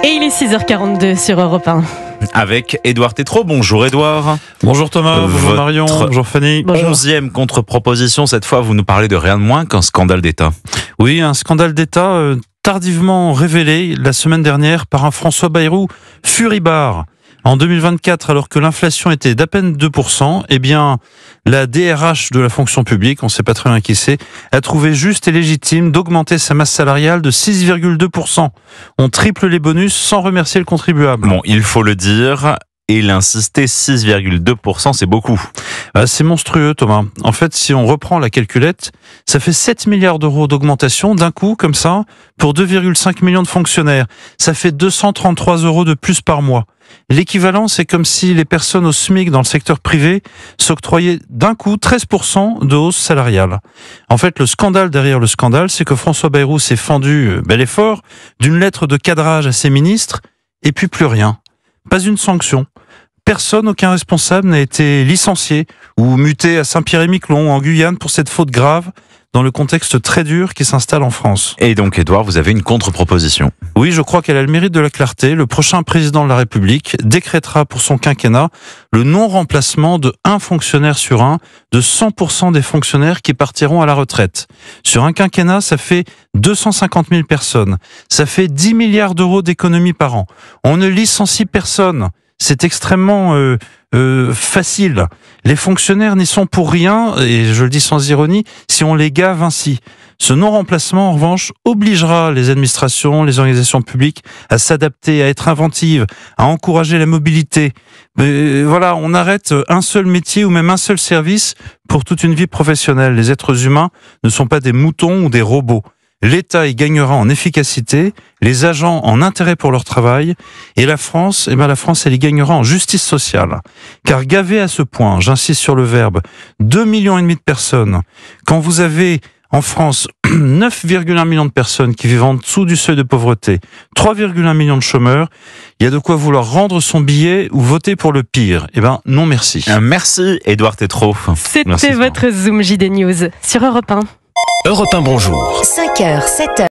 Et il est 6h42 sur Europe 1. Avec Édouard Tétrault. Bonjour Édouard. Bonjour Thomas, bonjour Marion, bonjour Fanny. Bonjour. 11e contre-proposition, cette fois vous nous parlez de rien de moins qu'un scandale d'État. Oui, un scandale d'État tardivement révélé la semaine dernière par un François Bayrou furibard. En 2024, alors que l'inflation était d'à peine 2%, eh bien, la DRH de la fonction publique, on ne sait pas très bien qui c'est, a trouvé juste et légitime d'augmenter sa masse salariale de 6,2%. On triple les bonus sans remercier le contribuable. Bon, il faut le dire, et il insistait, 6,2%, c'est beaucoup. C'est monstrueux, Thomas. En fait, si on reprend la calculette, ça fait 7 milliards d'euros d'augmentation d'un coup, comme ça, pour 2,5 millions de fonctionnaires. Ça fait 233 euros de plus par mois. L'équivalent, c'est comme si les personnes au SMIC dans le secteur privé s'octroyaient d'un coup 13% de hausse salariale. En fait, le scandale derrière le scandale, c'est que François Bayrou s'est fendu, bel et fort, d'une lettre de cadrage à ses ministres, et puis plus rien. Pas une sanction. Personne, aucun responsable n'a été licencié ou muté à Saint-Pierre-et-Miquelon, en Guyane, pour cette faute grave, dans le contexte très dur qui s'installe en France. Et donc Édouard, vous avez une contre-proposition. Oui, je crois qu'elle a le mérite de la clarté. Le prochain président de la République décrétera pour son quinquennat le non-remplacement de 1 fonctionnaire sur 1 de 100% des fonctionnaires qui partiront à la retraite. Sur un quinquennat, ça fait 250 000 personnes. Ça fait 10 milliards d'euros d'économies par an. On ne licencie personne. C'est extrêmement facile. Les fonctionnaires n'y sont pour rien, et je le dis sans ironie, si on les gave ainsi. Ce non-remplacement, en revanche, obligera les administrations, les organisations publiques à s'adapter, à être inventives, à encourager la mobilité. Voilà, on arrête un seul métier ou même un seul service pour toute une vie professionnelle. Les êtres humains ne sont pas des moutons ou des robots. L'État y gagnera en efficacité, les agents en intérêt pour leur travail, et la France, elle y gagnera en justice sociale. Car gaver à ce point, j'insiste sur le verbe, 2,5 millions de personnes, quand vous avez en France 9,1 millions de personnes qui vivent en dessous du seuil de pauvreté, 3,1 millions de chômeurs, il y a de quoi vouloir rendre son billet ou voter pour le pire. Eh ben, non merci. Merci Édouard Tétrault. C'était votre Zoom JD News sur Europe 1. Europe 1, bonjour. 5h, 7h.